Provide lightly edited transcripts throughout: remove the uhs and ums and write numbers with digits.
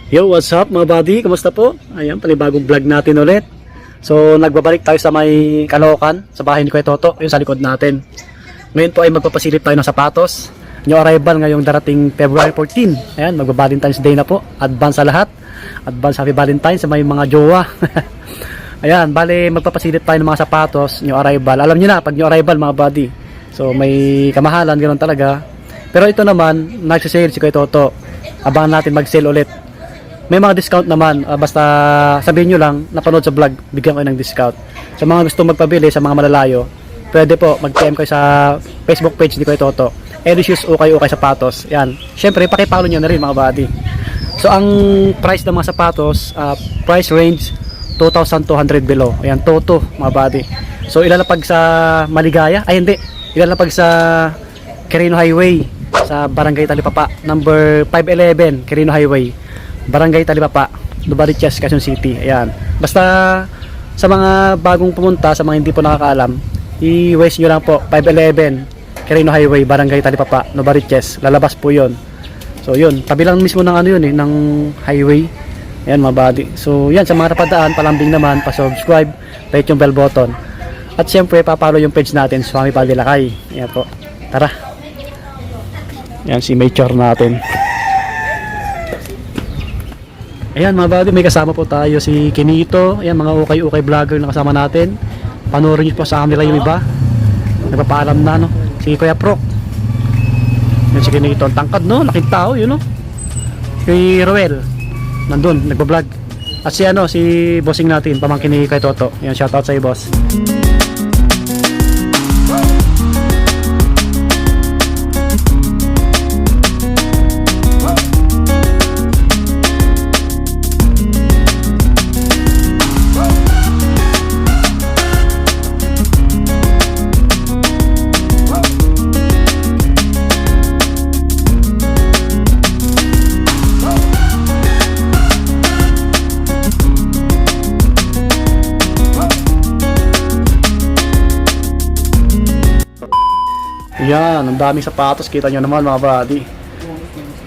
Yo, what's up mga buddy? Kamusta po? Ayan, panibagong vlog natin ulit. So, nagbabalik tayo sa may Caloocan, sa bahay ni Kuya Toto, yung sa likod natin. Ngayon po ay magpapasilip tayo ng sapatos. New arrival ngayong darating February 14. Ayan, magba-Valentine's Day na po. Advance sa lahat. Advance Happy Valentine's sa may mga jowa. Ayan, bale magpapasilip tayo ng mga sapatos, new arrival. Alam niyo na, pag new arrival mga buddy. So, may kamahalan, ganoon talaga. Pero ito naman, nagsisale si Kuya Toto. Abangan natin mag-sale ulit. May mga discount naman, basta sabihin nyo lang, napanood sa vlog, bigyan ko ng discount. Sa mga gusto magpabili, sa mga malalayo, pwede po mag-PM kayo sa Facebook page ni Kuya Toto. Any shoes okay sapatos. Yan. Syempre, pakipollow nyo na rin mga buddy. So, ang price ng mga sapatos, price range 2,200 below. Ayan, Toto mga buddy. So, ilalapag sa Maligaya, ay hindi, ilalapag sa Quirino Highway, sa Barangay Talipapa, number 511, Quirino Highway. Barangay Talipapa, Novaliches, Quezon City. Ayan. Basta sa mga bagong pumunta, sa mga hindi po nakakaalam, i-waste nyo lang po 511 Quirino Highway, Barangay Talipapa, Novaliches. Lalabas po 'yon. So 'yun, tabi lang mismo ng ano 'yun ng highway. Ayan mga buddy. So 'yan, sa mga napadaan, palambing naman, pa-subscribe, pa-hit yung bell button. At siyempre, pa-follow yung page natin, Swami Paldilakay. Ayan po. Tara. Ayan si Mature natin. Ayan mga buddy, may kasama po tayo si Kinito. Ayan, mga ukay vlogger na kasama natin. Panoorin nyo po sa kanila yung iba. Nagpapaalam na, no? Si Kuya Prok. Ayan si Kinito, ang tangkad, no? Laking tao, yun, no? Si Roel, nandun, nagbablog. At si ano, si bossing natin, pamangkin ni Kuya Toto. Ayan, shoutout sa iyo, boss. Yan, ang daming sapatos, kita nyo naman mga buddy.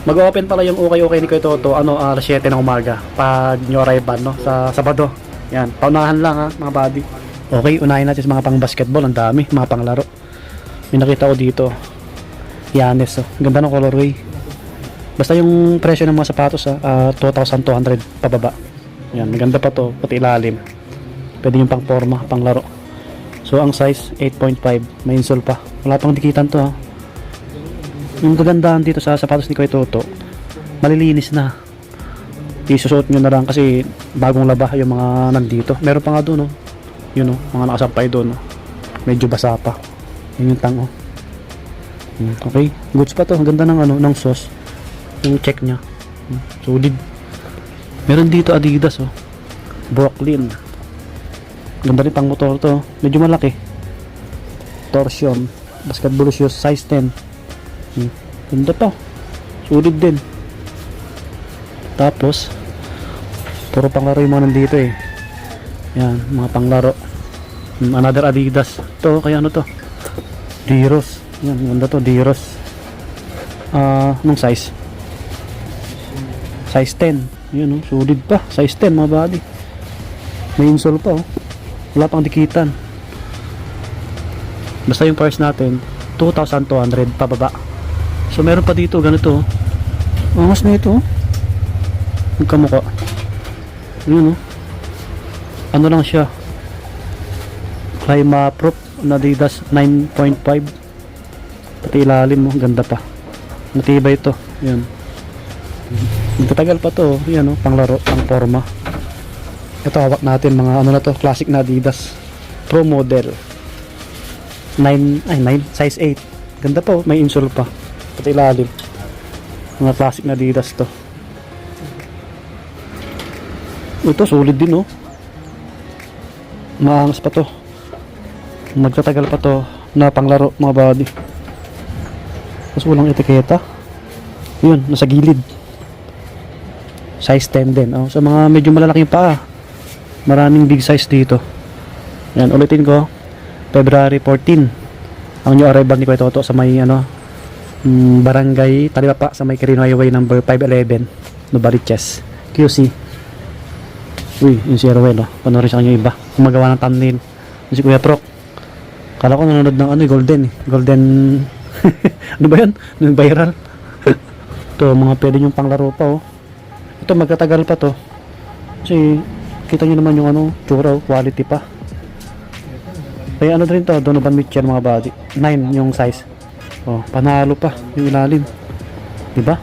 Mag-open pala yung okay ni Kuya Toto, alas 7 ng umaga, pag new arrival, no? Sa Sabado. Yan, paunahan lang ha, mga buddy. Okay, unahin natin sa mga pang basketball, ang dami, mga panglaro. May nakita ko dito, Yanes, oh. Ganda ng colorway. Basta yung presyo ng mga sapatos, 2,200 pababa. Yan, maganda pa to, pati ilalim. Pwede yung pang forma, pang laro. So ang size 8.5, may insole pa. Wala pang dikitan to ha. Yung kagandahan dito sa sapatos ni Kuya Toto, malilinis na. Isusuot nyo na lang kasi bagong laba yung mga nandito. Meron pa nga doon, no? Yun, no? Mga nakasampay doon, no? Medyo basa pa. Yun yung tango. Okay, goods pa to. Ang ganda ng ano, ng sauce. Yung check nya. Solid. Meron dito Adidas, oh. Brooklyn. Ganda rin pang motor to. Medyo malaki. Torsion. Basketball shoes. Size 10. Ganda to. Sulit din. Tapos, puro panglaro yung mga nandito eh. Yan. Mga panglaro. Another Adidas. Ito. Kaya ano to? Diros. Yan. Ganda to. Diros. Anong size? Size 10. Yan. Sulit pa. Size 10 mga buddy. May insole pa oh. Wala pang dikitan. Basta yung price natin 2,200 pababa. So meron pa dito ganito. Angas na ito. Magkamukha. Yun oh. Ano lang siya, Clima Proof na Adidas 9.5. Pati ilalim mo, ganda pa. Matibay ito. Yan. Magtatagal pa to. Yan oh, panglaro, pang forma. Ito hawak natin mga ano na to, classic na Adidas Pro model 9, size 8. Ganda po, may insole pa. Pati ilalim. Mga classic na Adidas to. Ito solid din oh. Maangas pa to. Magtatagal pa to na panglaro mga body. Tapos walang etiketa. Yun, nasa gilid. Size 10 din. Oh, sa mga medyo malalaking pa. Maraming big size dito. Yan, ulitin ko. February 14. Ang new arrival ni Kuya Toto sa may Barangay Talipapa sa may Quirino Highway number 511, Novaliches, QC. Uy, yung si Erwin, oh. Panoorin sa kanya iba. Gumagawa ng thumbnail. Yung si Kuya Proc. Kala ko nanonood ng ano, golden eh. Golden... ano ba yan? Yung viral. Ito, mga pwede yung panglaro pa, oh. Ito, magtatagal pa to. Kasi, kita nyo naman yung ano, tsura, oh. Quality pa. Kaya ano rin to, Donovan Mitchell, mga body. 9 yung size. Oh, panalo pa yung ilalim. Diba?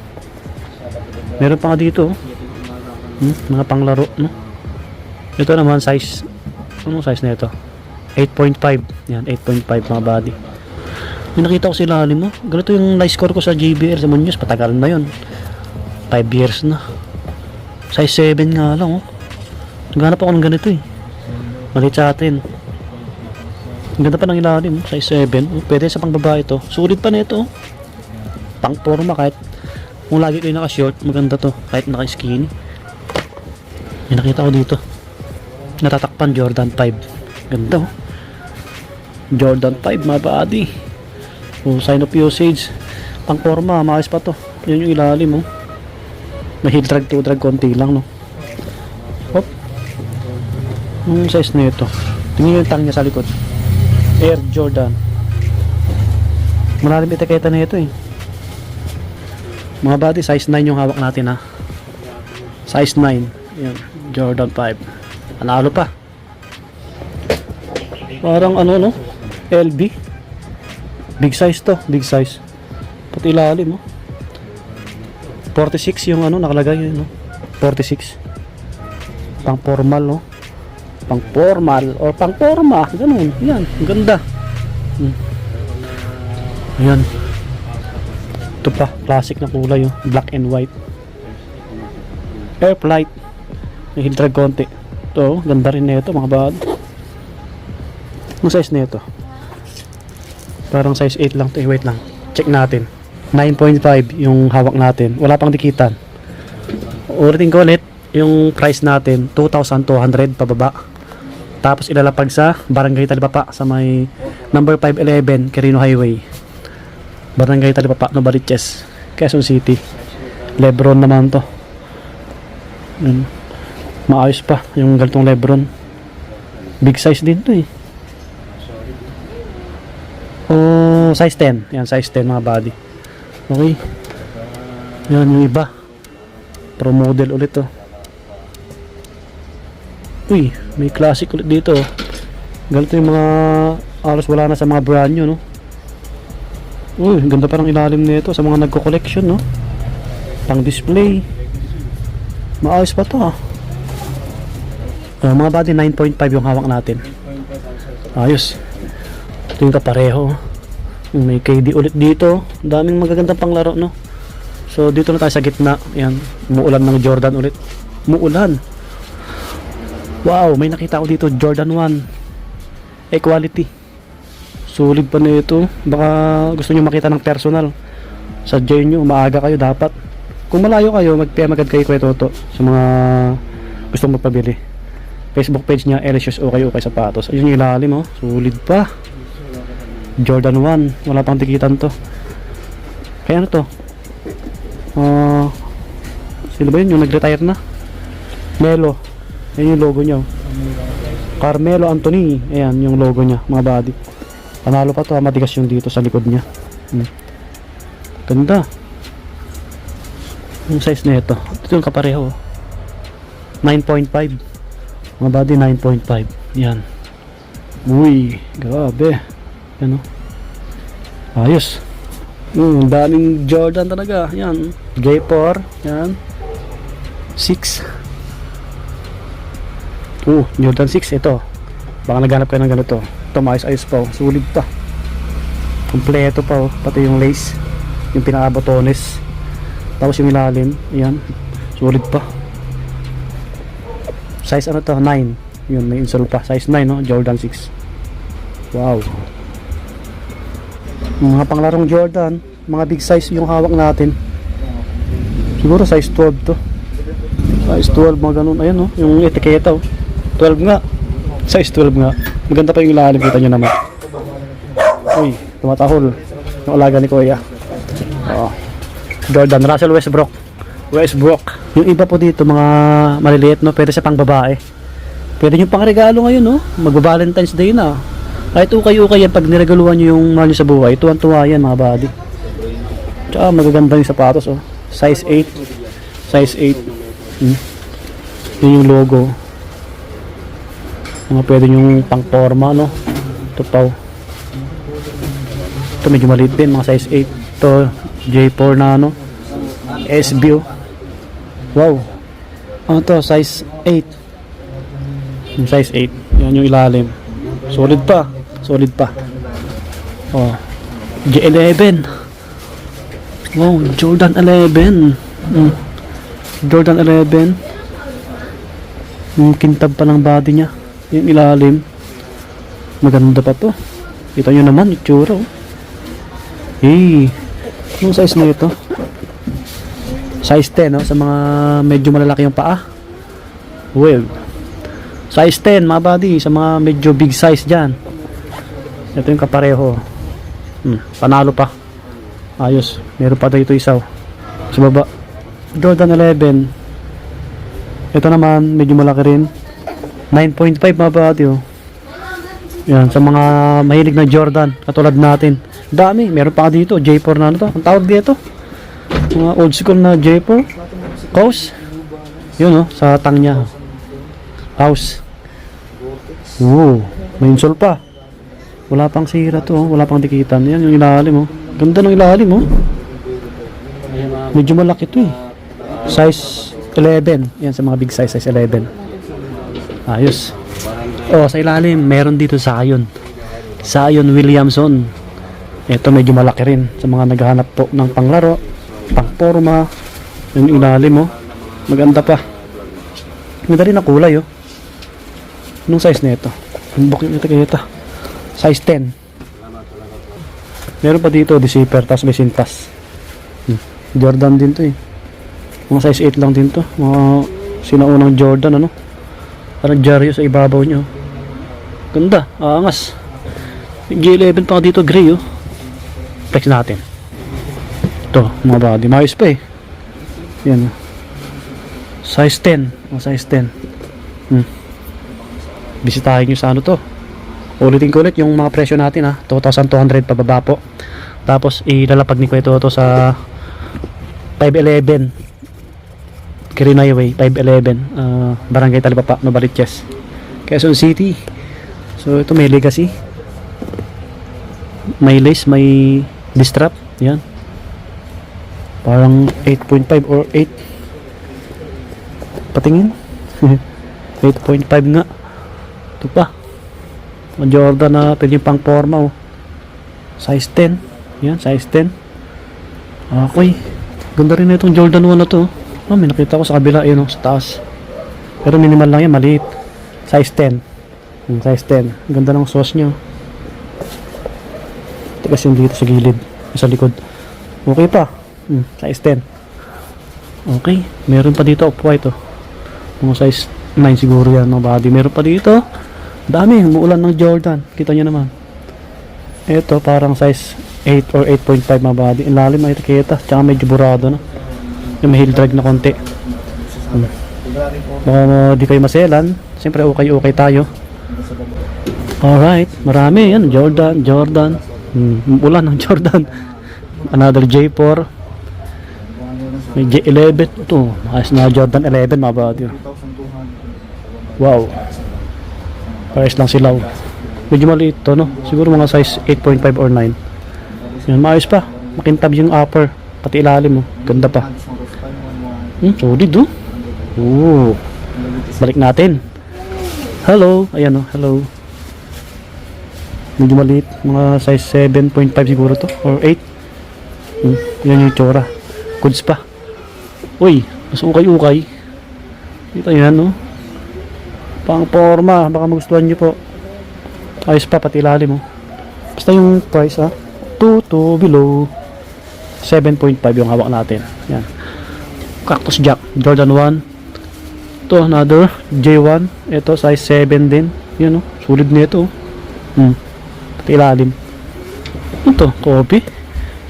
Meron pa nga dito, oh. Mga panglaro, no? Ito naman size, anong size na ito? 8.5. Yan, 8.5 mga body. May nakita ko sa ilalim, no? Ganito yung na-score ko sa JBL sa Munoz, patagal na yun. 5 years na. Size 7 nga lang, oh. Naghanap ako ng ganito eh. Malit sa atin. Ang ganda pa ng ilalim, size 7. Oh, pwede sa pang babae to. Sulit pa na ito, oh. Pang forma kahit kung lagi kayo naka-short, maganda to. Kahit naka-skinny. May nakita ko dito. Natatakpan Jordan 5. Ganda, oh. Jordan 5 mga body. Oh, sign of usage. Pang forma, maayos pa to. Yan yung ilalim, oh. May heel drag to drag konti lang, no. Hop. Yung size na ito. Tingnan yung tang niya sa likod. Air Jordan. Malalim etiketa na ito, eh. Mga body, size 9 yung hawak natin, ha. Size 9. Yan, Jordan 5. Panalo pa. Parang ano, no? LB. Big size to, big size. Pati ilalim, oh. 46 yung ano nakalagay, no? 46. Pang formal, no? Pang formal or pang forma, ganun. Yan, ganda. Ayan. Ito pa, classic na kulay, oh. Black and white. Air flight. May heel drag konti. Ito, ganda rin na ito, mga bad. Ang size na ito? Parang size 8 lang ito. Wait lang. Check natin. 9.5 yung hawak natin. Wala pang dikitan. Ulitin ko ulit. Yung price natin, 2,200 pababa. Tapos ilalapag sa Barangay Talipapa sa may number 511 Quirino Highway. Barangay Talipapa, Novaliches, Quezon City. Lebron naman to. Maayos pa yung ganitong Lebron. Big size din to, eh. Oh, size 10. Yan, size 10 mga body. Okay. Yan yung iba. Pro model ulit to. Uy, may classic ulit dito. Ganito yung mga alos wala na sa mga brand new, no? Uy, ganda parang ilalim nito sa mga nagko-collection, no? Pang display. Maayos pa to, ah. Mga body, 9.5 yung hawak natin. Ayos. Ito yung kapareho. May KD ulit dito. Daming magagandang panglaro, no? So dito na tayo sa gitna. Ayan, umuulan ng Jordan ulit. Umuulan. Wow, may nakita ko dito Jordan 1 equality. Sulit pa na ito. Baka gusto nyo makita ng personal. Sadyain nyo, maaga kayo dapat. Kung malayo kayo, mag-PM agad kay Kuya Toto sa mga gustong magpabili. Facebook page niya, Elicious Okay Sapatos. Ayun yung ilalim, oh. Sulit pa. Jordan 1. Wala pang tikitan to. Kaya ano to? Sino ba yun? Yung nag-retire na? Melo. Ayan yung logo niya, oh. Carmelo Anthony. Ayan yung logo niya, mga body. Panalo pa to, matigas yung dito sa likod niya. Ganda. Yung size na ito. Ito yung kapareho, oh. 9.5. Mga body, 9.5. Yan. Uy, grabe. Yan, oh. Ayos. Daming Jordan talaga. Yan. J4. Yan. 6. Jordan 6. Ito. Baka naghanap kayo ng ganito. Ito, maayos-ayos pa, oh. Sulit pa. Kompleto pa, oh. Pati yung lace. Yung pinaka-botones. Tapos yung ilalim. Yan. Sulit pa. Size ano to? 9. Yun, may insole pa. Size 9, no? Jordan 6. Wow. Mga panglarong Jordan, mga big size yung hawak natin. Siguro size 12 to. Size 12, mga ganun. Ayan, no? Yung etiketa, oh. 12 nga. Size 12 nga. Maganda pa yung ilalim. Kita nyo naman. Uy, tumatahol. Yung alaga ni Kuya. Jordan, Russell Westbrook. Yung iba po dito, mga maliliit, no? Pwede sa pang babae. Pwede nyo pang regalo ngayon, no? Mag-Valentine's Day na. Kahit ukay-ukay yan, pag niregaluhan nyo yung mahal nyo sa buhay, tuwan-tuwa yan, mga buddy. Tsaka magaganda yung sapatos, oh. Size 8. Size 8. Yun yung logo. Mga pwede yung pang forma, no? Ito pa, oh. Ito medyo maliit din, mga size 8. Ito, J4 na, ano? SB, oh. Wow. Ano to? Size 8. Yung size 8. Yan yung ilalim. Solid pa. Solid pa. Oh. J11. Wow. Jordan 11. Jordan 11. Yung kintab pa ng body niya. Yung ilalim. Maganda pa to. Kita nyo naman. Yung tsura. Oh. Hey. Yung size na ito. Size 10, no? Sa mga medyo malalaki yung paa. Well, size 10, mga buddy. Sa mga medyo big size dyan. Ito yung kapareho. Panalo pa. Ayos. Meron pa dito isaw. Sa baba. Jordan 11. Ito naman, medyo malaki rin. 9.5, mga buddy, oh. Yan, sa mga mahilig na Jordan. Katulad natin. Dami. Meron pa dito. J4 na ano to. Ang tawag dito. Mga old school na J4 Kaws. Yun, oh, sa tang niya. Kaws. Wow, may insole pa. Wala pang sira to, oh. Wala pang dikitan. Yan yung ilalim, oh. Ganda ng ilalim, oh. Medyo malaki to, eh. Size 11. Yan, sa mga big size, size 11. Ayos. Oh, sa ilalim meron dito Zion Williamson. Ito medyo malaki rin sa mga naghahanap po ng panglaro, pang-forma. Yung ilalim, oh. Maganda pa. Maganda rin na kulay, oh. Anong size na ito? Ang bukit nito kaya ito. Size 10. Meron pa dito, deceiver, tapos may sintas. Jordan din to, eh. Mga size 8 lang din to. Mga sinaunang Jordan, ano. Parang Jaryo sa ibabaw nyo. Ganda, aangas. G11 pa dito, gray, oh. Flex natin. Ito, mga body. Mayos pa, eh. Yan. Size 10. Mga size 10. Bisitahin nyo sa ano to. Ulitin ko ulit yung mga presyo natin, ha. 2,200 pababa po. Tapos ilalapag ni Kuya Toto sa 511 Quirino Highway 511 Barangay Talipapa, Novaliches, Quezon City. So ito may legacy, may lace, may distrap. Yan, parang 8.5 or 8 patingin. 8.5 nga. Ito pa, Jordan na pwede pang forma, oh. Size 10. Yan, size 10. Okay, ganda rin na itong Jordan 1 na to. May nakita ko sa kabila, yun, oh, sa taas. Pero minimal lang yan, maliit. Size 10. Size 10. Ganda ng sauce nyo. Tigas yung dito sa gilid, sa likod. Okay pa. Size 10. Okay, meron pa dito off-white, oh. Mga size 9 siguro yan, no, body. Meron pa dito. Dami, umuulan ng Jordan. Kita nyo naman. Ito parang size 8 or 8.5, mga body. Ilalim ay etiketa, tsaka medyo burado, no. Yung may heel drag na konti. Baka di kayo maselan. Siyempre okay tayo. Alright, marami yan. Jordan. Ulan ng Jordan. Another J4. May J11. Ito, ayos na Jordan 11, mga body. Wow, pares lang sila. Medyo maliit to, no? Siguro mga size 8.5 or 9. Yan, maayos pa. Makintab yung upper, pati ilalim, oh. Ganda pa. Solid, oh. Ooh. Balik natin. Hello. Ayan, oh. Hello. Medyo maliit. Mga size 7.5 siguro to. Or 8. Yan yung tsura. Goods pa. Uy, mas ukay-ukay. Ito yan, no? Pang forma. Baka magustuhan nyo po. Ayos pa, pati ilalim, oh. Basta yung price, ah. 2 to below 7.5 yung hawak natin. Yan. Cactus Jack, Jordan 1. Ito, another J1. Ito, size 7 din. Yan, oh. Sulit nito, oh. Pati ilalim. Ito, Kobe.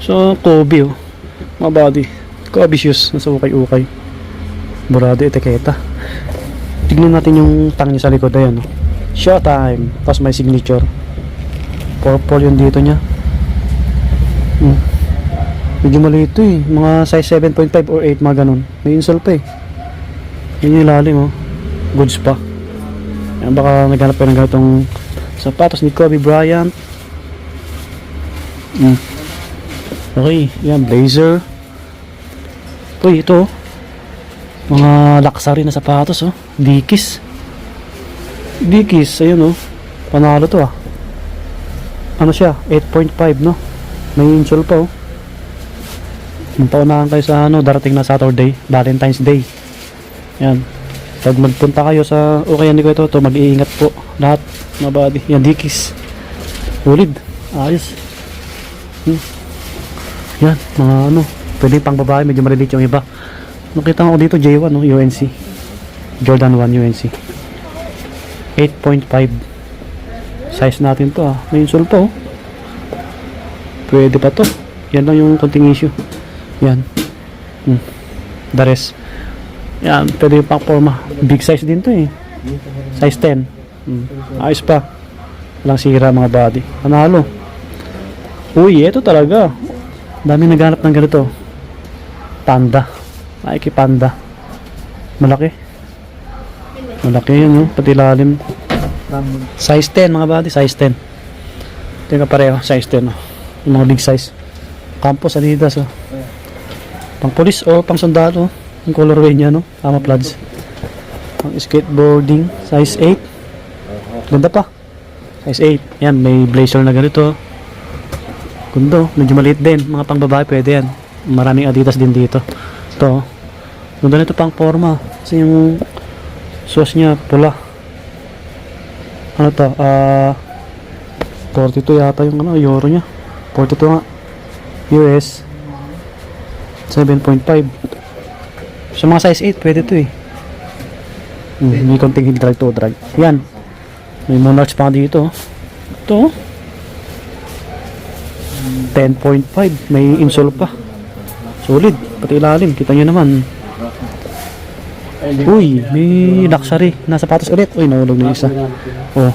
So, Kobe, oh. Mga body. Kobe shoes. Nasa ukay-ukay. Burado etiketa. Tignan natin yung tang niya sa likod. Ayan, no? Showtime. Tapos may signature. Purple yung dito niya. Medyo maliit to eh. Mga size 7.5 or 8, mga ganun. May insole pa eh. Yun yung ilalim, oh. Goods pa. Ayan, baka naghanap pa ng ganitong sapatos ni Kobe Bryant. Okay, yan, blazer. Uy, ito, mga luxury na sapatos, oh. Dickies. Dickies, ayun, oh. Panalo to, ah. Ano siya? 8.5, no? May insole pa, oh. Paunahan kayo sa ano, darating na Saturday, Valentine's Day. Yan. Pag magpunta kayo sa okay ni ko ito, mag-iingat po lahat na body. Yan, Dickies. Ulid. Ayos. Yan, mga ano, pwede pang babae, medyo maliliit yung iba. Nakita ko dito, J1, no? UNC. Jordan 1 UNC. 8.5. Size natin to, ah. May insole pa, oh. Pwede pa to. Yan lang yung konting issue. Yan. The rest. Yan, pwede yung pang forma. Big size din to eh. Size 10. Ayos pa. Walang sira mga body. Panalo. Uy, ito talaga. Dami naghanap ng ganito. Panda. Nike Panda. Malaki. Malaki yun, no? Pati lalim. Size 10 mga body. Size 10. Ito yung kapareho. Size 10, no? Yung mga big size. Campus Adidas, oh. Pang police o pang sundalo. Yung colorway niya, no? Tama plats. Pang skateboarding. Size 8. Ganda pa. Size 8. Yan, may blazer na ganito. Gundo. Medyo maliit din. Mga pang babae pwede yan. Maraming Adidas din dito. Ito. Ganda nito pang forma. Kasi yung sauce niya pula. Ano to? 42 yata yung ano, euro niya. 42 nga. US 7.5. Sa mga size 8 pwede to eh. May konting heel drag to drag. Yan. May monarchs pa dito. Ito 10.5. May insole pa. Solid. Pati ilalim. Kita nyo naman. Uy, may luxury na sapatos ulit. Uy, nahulog na isa. Oh.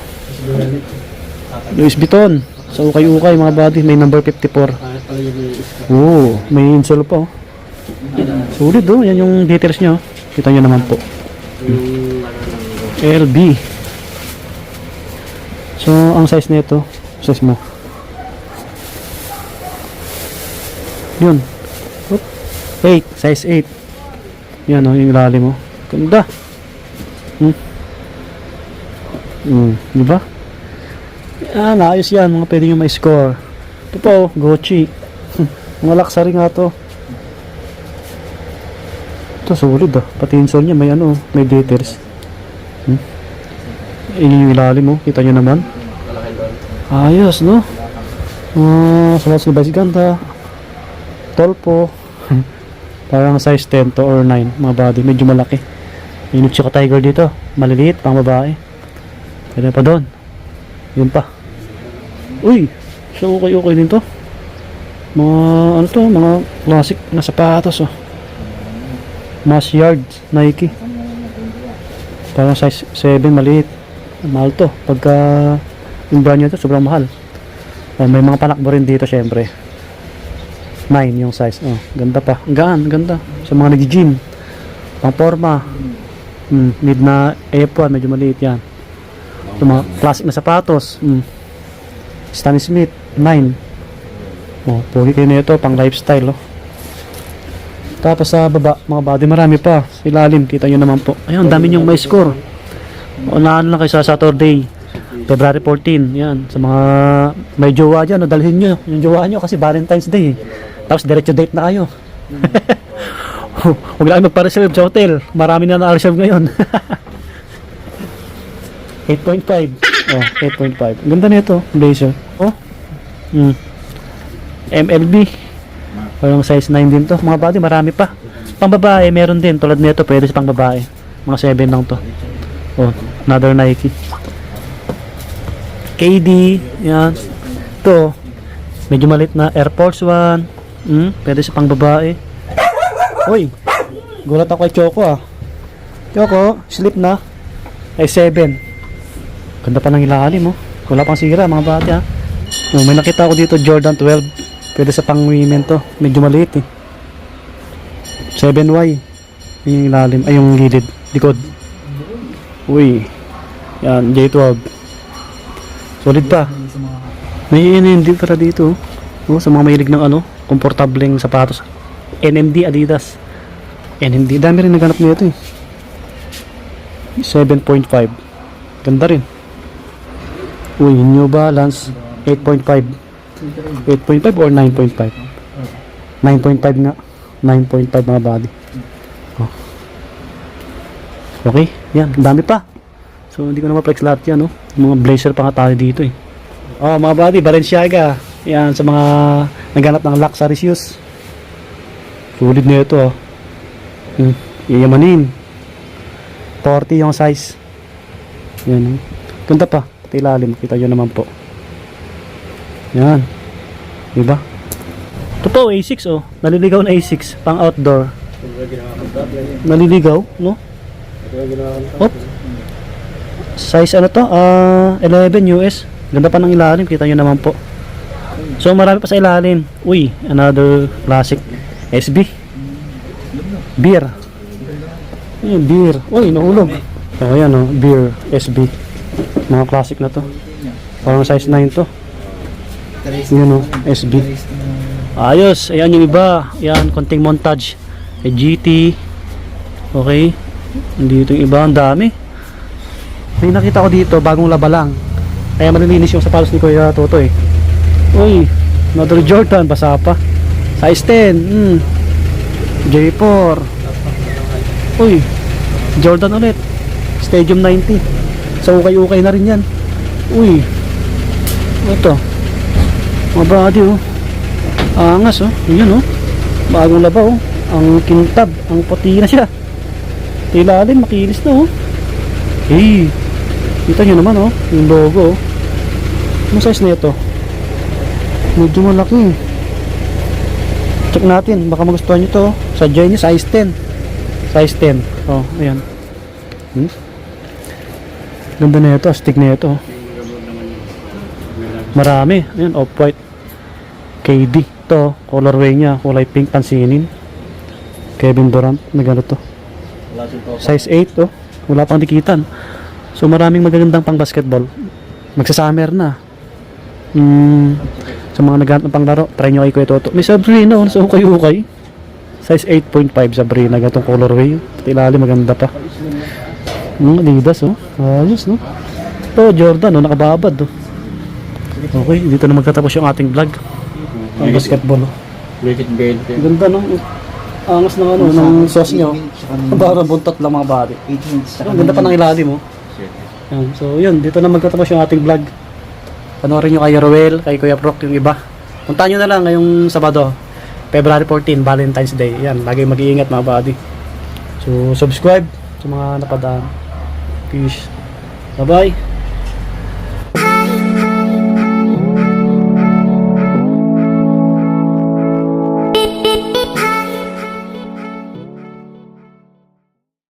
Louis Vuitton. Sa ukay-ukay mga body. May number 54. Oh, may insole pa, oh. Solid, oh. Yan yung details nyo. Kita nyo naman po. LB. So, ang size nito, size mo. Yun. 8, size 8. Yan, oh, yung ilalim mo. Ganda. Diba? Yan, ayos yan. Mga pwede nyo may score. Ito po, Gucci. Mga luxury nga to. Ito, solid, ah. Pati insole niya, may ano, may details. Yung ilalim mo, kita nyo naman. Ayos, no? Sapatos ni Vice ganda. Tolpo. Parang size 10 to or 9, mga body. Medyo malaki. Yung Chico Tiger dito. Maliliit, pang babae. Pwede pa doon. Yun pa. Uy! So, okay din to. Mga, ano to, mga classic na sapatos, oh. Mass Yard, Nike. Parang size 7, maliit. Mahal to. Pagka yung brand nyo to, sobrang mahal. May mga panakbo rin dito, syempre. 9 yung size. Oh, ganda pa. Gaan, ganda. Sa mga nag-gym. Pang forma. Need na F1, medyo maliit yan. Sa mga classic na sapatos. Stan Smith, 9. Oh, pogi kayo na ito, pang lifestyle, oh. Tapos sa baba, mga body, marami pa. Sa ilalim, kita nyo naman po. Ayun, dami nyong may score. Unahan lang kayo sa Saturday, February 14. Yan, sa mga may jowa dyan, dalhin nyo yung jowa nyo kasi Valentine's Day. Tapos diretso date na kayo. Huwag lang magpa-reserve sa hotel. Marami na na-reserve ngayon. 8.5. Oh, 8.5. Ganda na ito, blazer. Oh. MLB. Parang size 9 din to. Mga body, marami pa. Pang babae, meron din. Tulad nito, pwede sa pang babae. Mga 7 lang to. Oh, another Nike. KD. Yan. Ito. Medyo malit na Air Force 1. Pwede sa pang babae. Uy, gulat ako kay Choco, ah. Yoko, slip na. Ay 7. Ganda pa ng ilalim oh. Wala pang sira mga bati ha. Oh, may nakita ko dito Jordan 12. Pwede sa pang women to. Medyo maliit eh. 7Y. Yung ilalim. Ay yung gilid. Likod. Uy. Yan. J12. Solid pa. May NMD para dito. Oh, sa mga mahilig ng ano. Komportableng sapatos. NMD Adidas. NMD. Dami rin naghanap nito eh. 7.5. Ganda rin. Uy, New Balance 8.5 or 9.5? 9.5 nga. 9.5 mga body. Oh. Okay, yan, dami pa. So hindi ko na ma-flex lahat yan, no? Mga blazer pa nga tayo dito eh. Oh, mga body, Balenciaga. Yan, sa mga naghanap ng luxury shoes. Sulit na ito, oh. Iyamanin. 40 yung size. Yan, ganda pa. Pati ilalim, kita nyo naman po. Yan. Diba? Ito po, A6 oh. Naliligaw na A6. Pang outdoor. Naliligaw, no? Op. Size ano to? 11 US. Ganda pa ng ilalim, kita nyo naman po. So marami pa sa ilalim. Uy, another classic. SB. Beer. Ayan, beer. Uy, nahulog. Oh, ayan oh, beer. SB. Mga classic na to. Parang size 9 to. Yan o, SB. Ayos, ayan yung iba. Ayan, konting montage. GT. Okay. Dito yung iba, ang dami. May nakita ko dito, bagong laba lang. Kaya malilinis yung sapatos ni Kuya Toto eh. Uy, another Jordan, basa pa. Size 10. J4. Uy, Jordan ulit. Stadium 90. So ukay-ukay na rin yan. Uy, ito mga body oh. Angas oh. Yun oh. Bagong laba oh. Ang kintab. Ang puti na siya. Ilalim makinis na oh. Hey, kita nyo naman oh. Yung logo oh. Ano size na ito? Medyo malaki. Check natin. Baka magustuhan nyo to. Sadya nyo size 10. Size 10. Oh, ayan. Ganda na ito. Stick na ito. Marami. Ayan, off-white. KD. Ito, colorway niya. Kulay pink, pansinin. Kevin Durant. Nagano to. Size 8 oh. Wala pang dikitan. So maraming magagandang pang basketball. Magsa-summer na. Sa mga naghanap ng panglaro, try nyo kay Kuya Toto. May Sabrina oh. So ukay-ukay. Size 8.5 Sabrina. Gatong colorway. Pati ilalim maganda pa. Adidas oh. Ayos no. Ito Jordan oh. Nakababad oh. Okay, dito na magtatapos yung ating vlog. Ang basketball oh. Ganda no. Angas ng ano, ng sauce nyo. Parang buntot lang mga body. Ang ganda pa ng ilalim oh. Yan. So yun, dito na magtatapos yung ating vlog. Panoorin nyo kay Roel, kay Kuya Proc yung iba. Puntahan nyo na lang ngayong Sabado, February 14, Valentine's Day. Yan, lagi mag-iingat mga body. So subscribe sa mga napadaan. Peace. Bye bye.